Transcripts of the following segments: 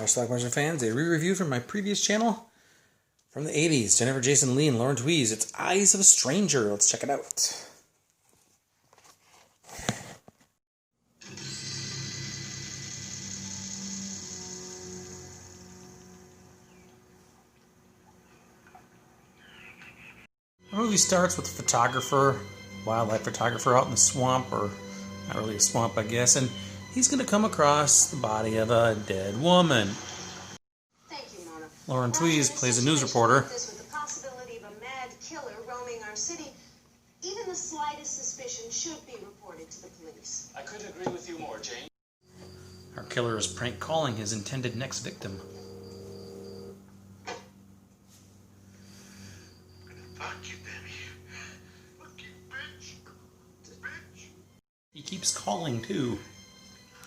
Hi, Schlockmeisters fans. A re-review from my previous channel from the 80s. Jennifer Jason Leigh and Lauren Tewes. It's Eyes of a Stranger. Let's check it out. The movie starts with a photographer, wildlife photographer out in the swamp, or not really a swamp, I guess, and he's going to come across the body of a dead woman. Thank you, Mona. Lauren Tewes plays a news reporter. With the possibility of a mad killer roaming our city, even the slightest suspicion should be reported to the police. I couldn't agree with you more, Jane. Our killer is prank calling his intended next victim. Fuck you, Debbie. Fuck you, bitch. Bitch. He keeps calling, too.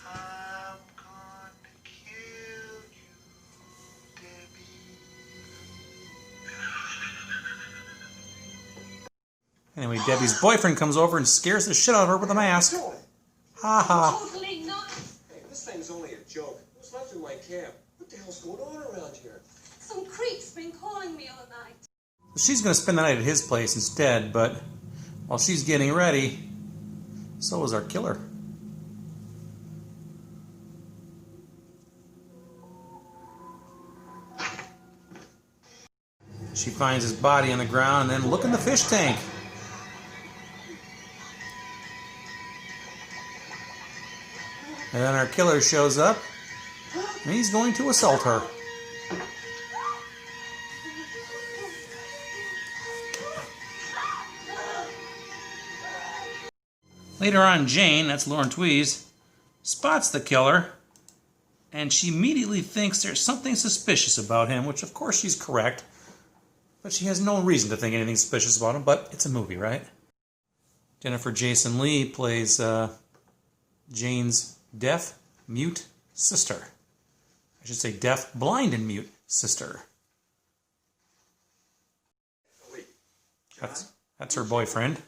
I'm gonna kill you, Debbie. Anyway, Debbie's boyfriend comes over and scares the shit out of her with a mask. Ha ha. Totally not. Hey, this thing's only a joke. What's left in my camp? What the hell's going on around here? Some creep's been calling me all night. She's going to spend the night at his place instead, but while she's getting ready, so is our killer. She finds his body on the ground and then look in the fish tank. And then our killer shows up and he's going to assault her. Later on, Jane, that's Lauren Tewes, spots the killer, and she immediately thinks there's something suspicious about him, which of course she's correct, but she has no reason to think anything suspicious about him, but it's a movie, right? Jennifer Jason Leigh plays Jane's deaf, mute sister. I should say deaf, blind, and mute sister. Wait, That's her boyfriend.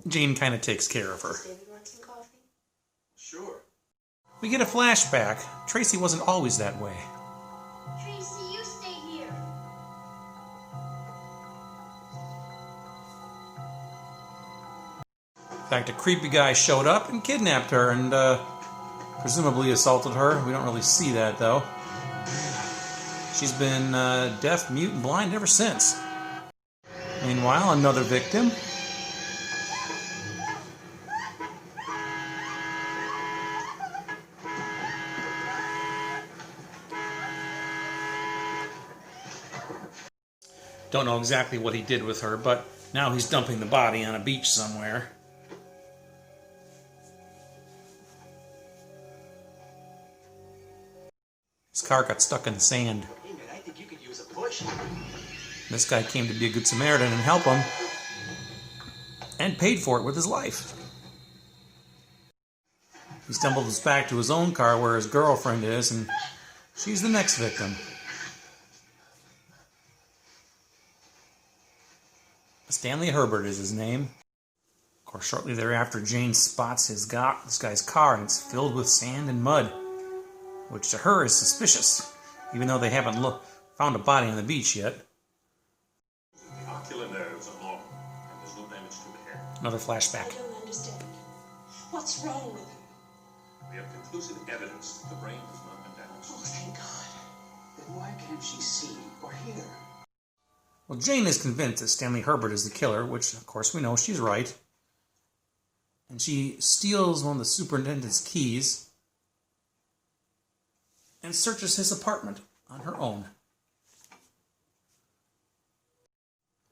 Jane kind of takes care of her. David want some coffee? sure. We get a flashback. Tracy wasn't always that way. Tracy, you stay here. In fact, a creepy guy showed up and kidnapped her and presumably assaulted her. We don't really see that, though. She's been deaf, mute, and blind ever since. Meanwhile, another victim. Don't know exactly what he did with her, but now he's dumping the body on a beach somewhere. His car got stuck in the sand. Hey, man, I think you could use a push. This guy came to be a good Samaritan and help him, and paid for it with his life. He stumbles back to his own car where his girlfriend is, and she's the next victim. Stanley Herbert is his name. Of course, shortly thereafter, Jane spots this guy's car, and it's filled with sand and mud, which to her is suspicious, even though they haven't found a body on the beach yet. The ocular nerves are normal, and there's no damage to the hair. Another flashback. I don't understand. What's wrong with her? We have conclusive evidence that the brain has not been damaged. Oh, thank God. Then why can't she see or hear? Well, Jane is convinced that Stanley Herbert is the killer, which, of course, we know she's right. And she steals one of the superintendent's keys and searches his apartment on her own,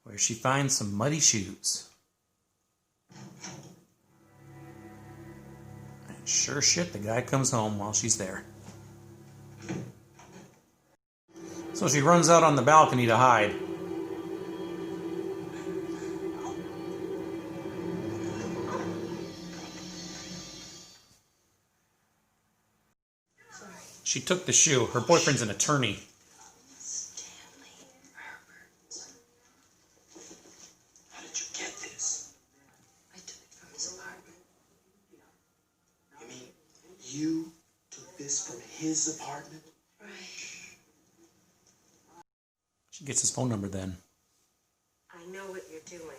where she finds some muddy shoes. And sure shit, the guy comes home while she's there. So she runs out on the balcony to hide. She took the shoe. Her boyfriend's an attorney. Stanley Herbert. How did you get this? I took it from his apartment. his apartment? Right. She gets his phone number then. I know what you're doing.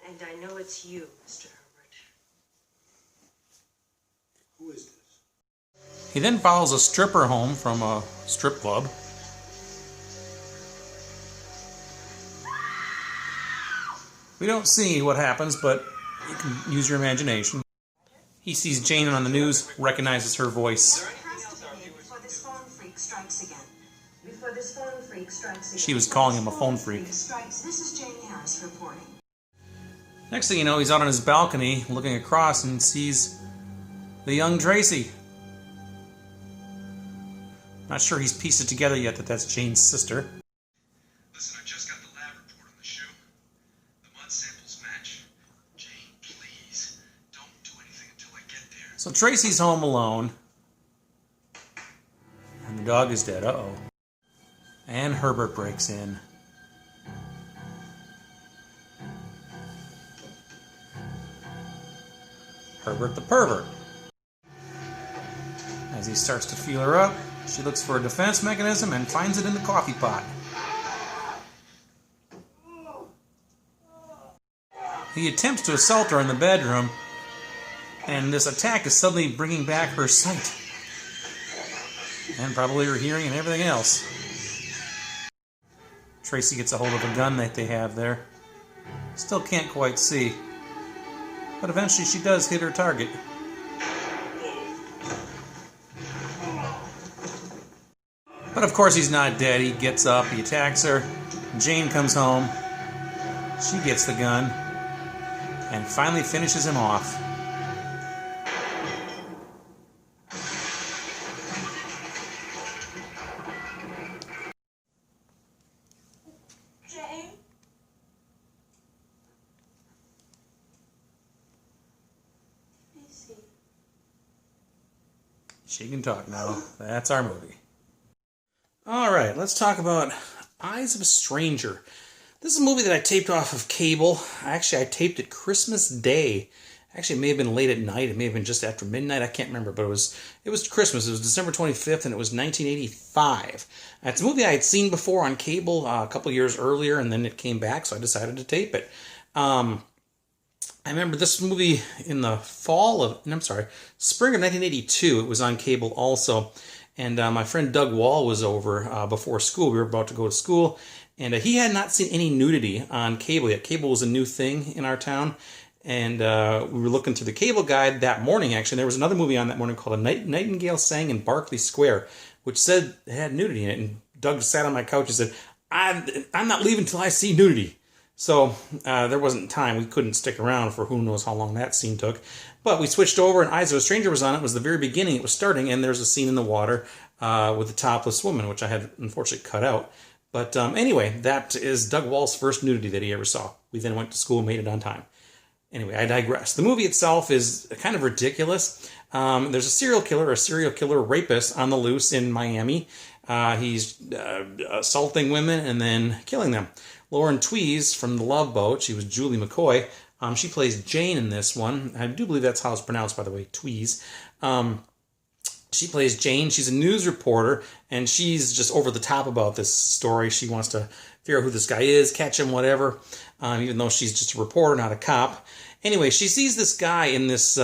And I know it's you, Mr. Herbert. Who is this? He then follows a stripper home from a strip club. We don't see what happens, but you can use your imagination. He sees Jane on the news, recognizes her voice. Before this phone freak strikes again. Before this phone freak strikes again. She was calling him a phone freak. This is Jane Harris reporting. Next thing you know, he's out on his balcony looking across and sees the young Tracy. Not sure he's pieced it together yet that that's Jane's sister. Listen, I just got the lab report on the shoe. The mud samples match. Jane, please, don't do anything until I get there. So Tracy's home alone. And the dog is dead. Uh-oh. And Herbert breaks in. Herbert the pervert. As he starts to feel her up, she looks for a defense mechanism and finds it in the coffee pot. He attempts to assault her in the bedroom, and this attack is suddenly bringing back her sight. And probably her hearing and everything else. Tracy gets a hold of a gun that they have there. Still can't quite see. But eventually she does hit her target. But of course he's not dead. He gets up, he attacks her. Jane comes home. She gets the gun. And finally finishes him off. Jane? She can talk now. That's our movie. Alright, let's talk about Eyes of a Stranger. This is a movie that I taped off of cable. Actually, I taped it Christmas Day. Actually, it may have been late at night. It may have been just after midnight. I can't remember, but it was Christmas. It was December 25th, and it was 1985. It's a movie I had seen before on cable a couple years earlier, and then it came back, so I decided to tape it. I remember this movie in the spring of 1982. It was on cable also. And my friend Doug Wall was over before school. We were about to go to school. And he had not seen any nudity on cable yet. Cable was a new thing in our town. And we were looking through the cable guide that morning, actually. There was another movie on that morning called A Nightingale Sang in Berkeley Square, which said it had nudity in it. And Doug sat on my couch and said, I'm not leaving until I see nudity. So there wasn't time. We couldn't stick around for who knows how long that scene took. But we switched over, and Eyes of a Stranger was on. It was the very beginning. It was starting, and there's a scene in the water with a topless woman, which I had unfortunately cut out. But anyway, that is Doug Wall's first nudity that he ever saw. We then went to school and made it on time. Anyway, I digress. The movie itself is kind of ridiculous. There's a serial killer rapist on the loose in Miami. He's assaulting women and then killing them. Lauren Tewes from The Love Boat, she was Julie McCoy. She plays Jane in this one. I do believe that's how it's pronounced, by the way, Tewes. She plays Jane. She's a news reporter, and she's just over the top about this story. She wants to figure out who this guy is, catch him, whatever, even though she's just a reporter, not a cop. Anyway, she sees this guy in this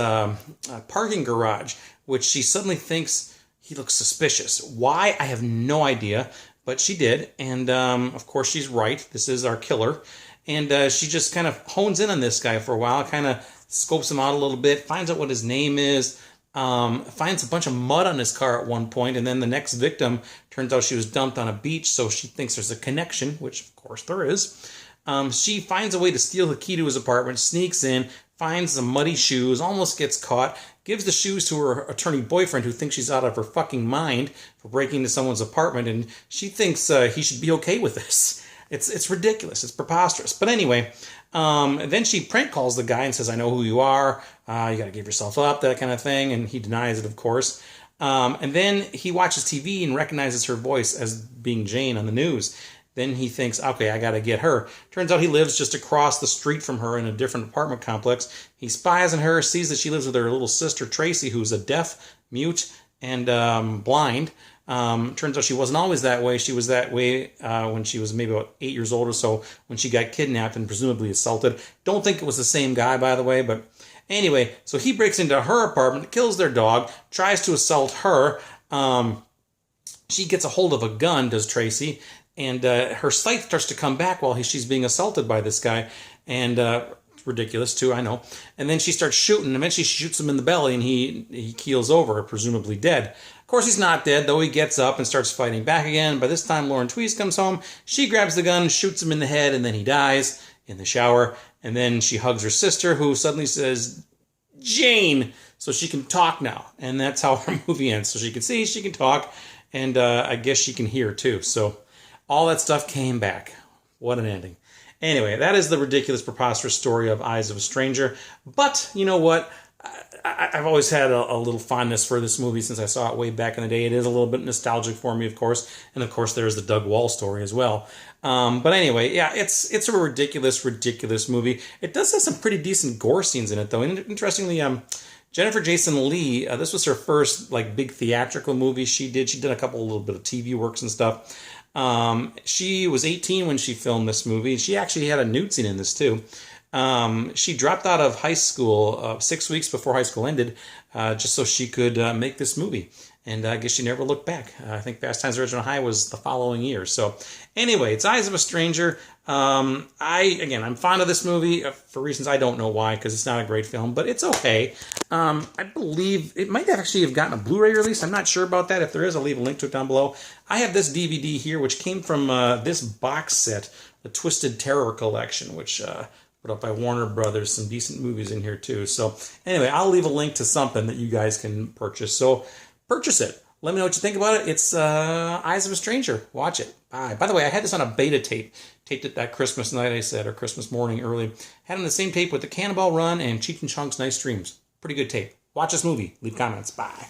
parking garage, which she suddenly thinks he looks suspicious. Why? I have no idea, but she did. And, of course, she's right. This is our killer. And she just kind of hones in on this guy for a while, kind of scopes him out a little bit, finds out what his name is, finds a bunch of mud on his car at one point, and then the next victim turns out she was dumped on a beach, so she thinks there's a connection, which of course there is. She finds a way to steal the key to his apartment, sneaks in, finds some muddy shoes, almost gets caught, gives the shoes to her attorney boyfriend who thinks she's out of her fucking mind for breaking into someone's apartment, and she thinks he should be okay with this. It's ridiculous. It's preposterous. But anyway, then she prank calls the guy and says, I know who you are. You got to give yourself up, that kind of thing. And he denies it, of course. And then he watches TV and recognizes her voice as being Jane on the news. Then he thinks, okay, I got to get her. Turns out he lives just across the street from her in a different apartment complex. He spies on her, sees that she lives with her little sister, Tracy, who's a deaf mute and blind. Turns out she wasn't always that way. She was that way when she was maybe about 8 years old or so, when she got kidnapped and presumably assaulted. Don't think it was the same guy, by the way, but anyway, so he breaks into her apartment, kills their dog, tries to assault her. She gets a hold of a gun, does Tracy, and her sight starts to come back while she's being assaulted by this guy, and it's ridiculous too, I know. And then she starts shooting. Eventually she shoots him in the belly, and he keels over, presumably dead. Of course, he's not dead, though. He gets up and starts fighting back again. By this time, Lauren Tewes comes home. She grabs the gun, shoots him in the head, and then he dies in the shower. And then she hugs her sister, who suddenly says, "Jane," so she can talk now. And that's how her movie ends. So she can see, she can talk, and I guess she can hear, too. So all that stuff came back. What an ending. Anyway, that is the ridiculous, preposterous story of Eyes of a Stranger. But, you know what? I've always had a little fondness for this movie since I saw it way back in the day. It is a little bit nostalgic for me, of course. And, of course, there's the Doug Wall story as well. But anyway, yeah, it's a ridiculous, ridiculous movie. It does have some pretty decent gore scenes in it, though. And interestingly, Jennifer Jason Leigh, this was her first like big theatrical movie she did. She did a little bit of TV works and stuff. She was 18 when she filmed this movie. She actually had a nude scene in this, too. She dropped out of high school 6 weeks before high school ended, just so she could make this movie. And I guess she never looked back. I think Fast Times at Ridgemont High was the following year. So anyway, it's Eyes of a Stranger. I'm fond of this movie for reasons I don't know why, because it's not a great film, but it's okay. I believe it might actually have gotten a Blu-ray release. I'm not sure about that. If there is, I'll leave a link to it down below. I have this DVD here, which came from this box set, the Twisted Terror Collection, which put up by Warner Brothers. Some decent movies in here, too. So anyway, I'll leave a link to something that you guys can purchase. So purchase it. Let me know what you think about it. It's Eyes of a Stranger. Watch it. Bye. By the way, I had this on a beta tape. Taped it that Christmas night, I said, or Christmas morning early. Had it on the same tape with the Cannonball Run and Cheech and Chong's Nice Dreams. Pretty good tape. Watch this movie. Leave comments. Bye.